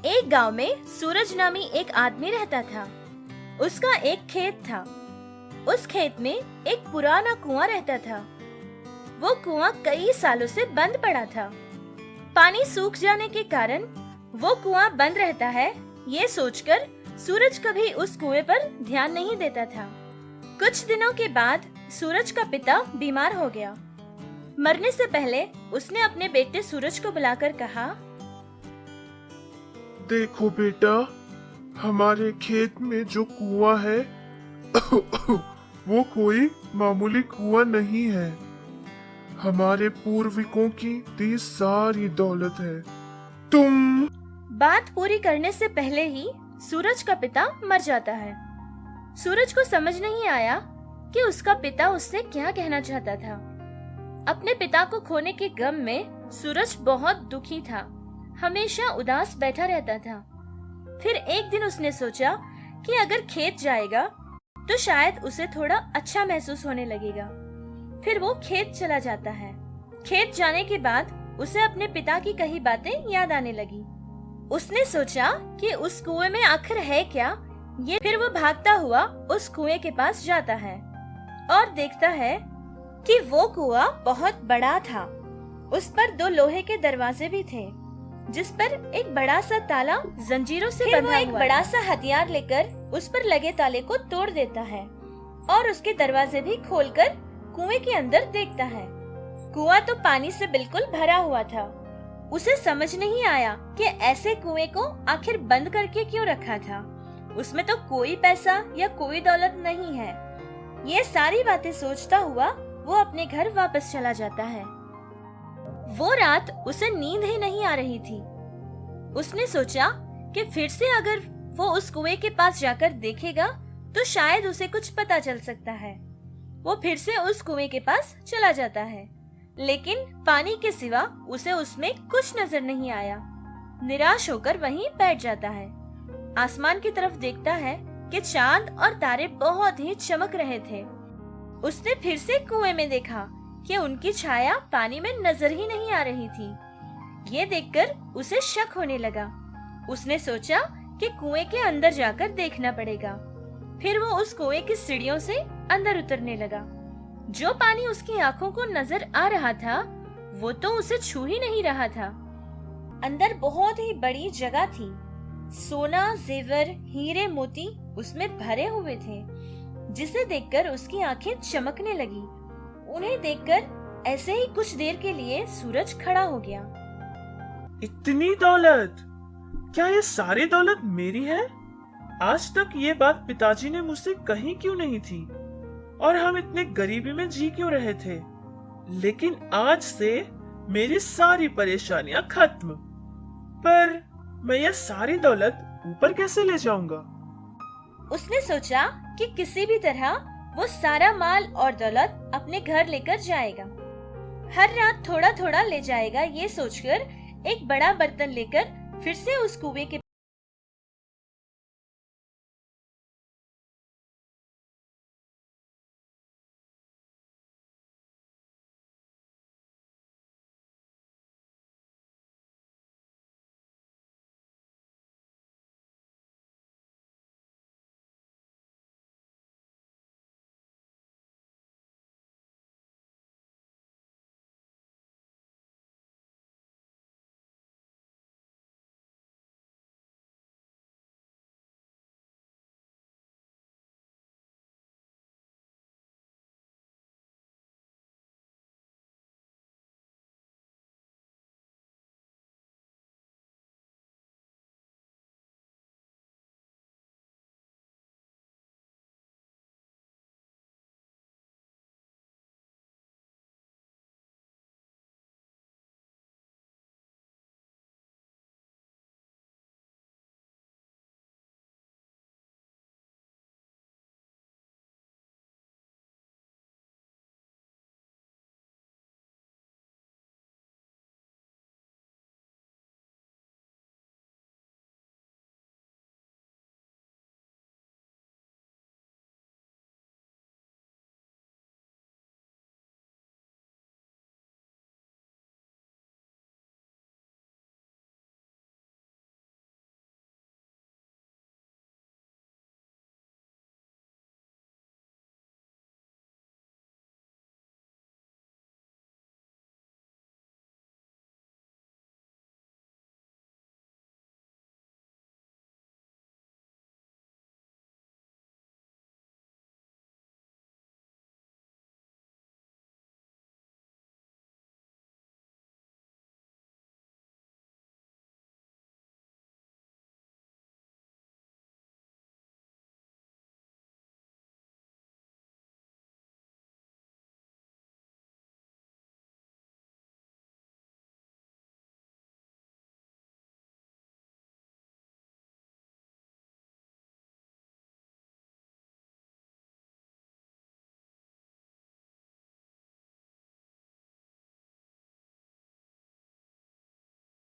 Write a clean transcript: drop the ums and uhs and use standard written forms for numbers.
एक गांव में सूरज नामी एक आदमी रहता था। उसका एक खेत था। उस खेत में एक पुराना कुआं रहता था। वो कुआं कई सालों से बंद पड़ा था। पानी सूख जाने के कारण वो कुआं बंद रहता है, ये सोचकर सूरज कभी उस कुएं पर ध्यान नहीं देता था। कुछ दिनों के बाद सूरज का पिता बीमार हो गया। मरने से पहले उसने अपने बेटे सूरज को बुलाकर कहा, देखो बेटा, हमारे खेत में जो कुआं है वो कोई मामूली कुआं नहीं है। हमारे पूर्वजों की दी सारी दौलत है। तुम बात पूरी करने से पहले ही सूरज का पिता मर जाता है। सूरज को समझ नहीं आया कि उसका पिता उससे क्या कहना चाहता था। अपने पिता को खोने के गम में सूरज बहुत दुखी था, हमेशा उदास बैठा रहता था। फिर एक दिन उसने सोचा कि अगर खेत जाएगा तो शायद उसे थोड़ा अच्छा महसूस होने लगेगा। फिर वो खेत चला जाता है। खेत जाने के बाद उसे अपने पिता की कही बातें याद आने लगी। उसने सोचा कि उस कुएं में आखिर है क्या ये। फिर वो भागता हुआ उस कुएं के पास जाता है और देखता है कि वो कुआं बहुत बड़ा था। उस पर 2 लोहे के दरवाजे भी थे, जिस पर एक बड़ा सा ताला जंजीरों से बंधा हुआ। एक बड़ा सा हथियार लेकर उस पर लगे ताले को तोड़ देता है और उसके दरवाजे भी खोलकर कुएं के अंदर देखता है। कुआं तो पानी से बिल्कुल भरा हुआ था। उसे समझ नहीं आया कि ऐसे कुएं को आखिर बंद करके क्यों रखा था। उसमें तो कोई पैसा या कोई दौलत नहीं है। ये सारी बातें सोचता हुआ वो अपने घर वापस चला जाता है। वो रात उसे नींद ही नहीं आ रही थी। उसने सोचा कि फिर से अगर वो उस कुएं के पास जाकर देखेगा तो शायद उसे कुछ पता चल सकता है। वो फिर से उस कुएं के पास चला जाता है, लेकिन पानी के सिवा उसे उसमें कुछ नजर नहीं आया। निराश होकर वहीं बैठ जाता है। आसमान की तरफ देखता है कि चांद और तारे बहुत ही चमक रहे थे। उसने फिर से कुएं में देखा कि उनकी छाया पानी में नजर ही नहीं आ रही थी। ये देखकर उसे शक होने लगा। उसने सोचा कि कुएं के अंदर जाकर देखना पड़ेगा। फिर वो उस कुएं की सीढ़ियों से अंदर उतरने लगा। जो पानी उसकी आंखों को नजर आ रहा था वो तो उसे छू ही नहीं रहा था। अंदर बहुत ही बड़ी जगह थी। सोना, जेवर, हीरे, मोती उसमें भरे हुए थे, जिसे देखकर उसकी आंखें चमकने लगी। उन्हें देखकर ऐसे ही कुछ देर के लिए सूरज खड़ा हो गया। इतनी दौलत! क्या ये सारी दौलत मेरी है? आज तक ये बात पिताजी ने मुझसे कही क्यों नहीं थी और हम इतने गरीबी में जी क्यों रहे थे। लेकिन आज से मेरी सारी परेशानियां खत्म। पर मैं ये सारी दौलत ऊपर कैसे ले जाऊंगा? उसने सोचा कि किसी भी तरह वो सारा माल और दौलत अपने घर लेकर जाएगा। हर रात थोड़ा थोड़ा ले जाएगा। ये सोचकर एक बड़ा बर्तन लेकर फिर से उस कुएं के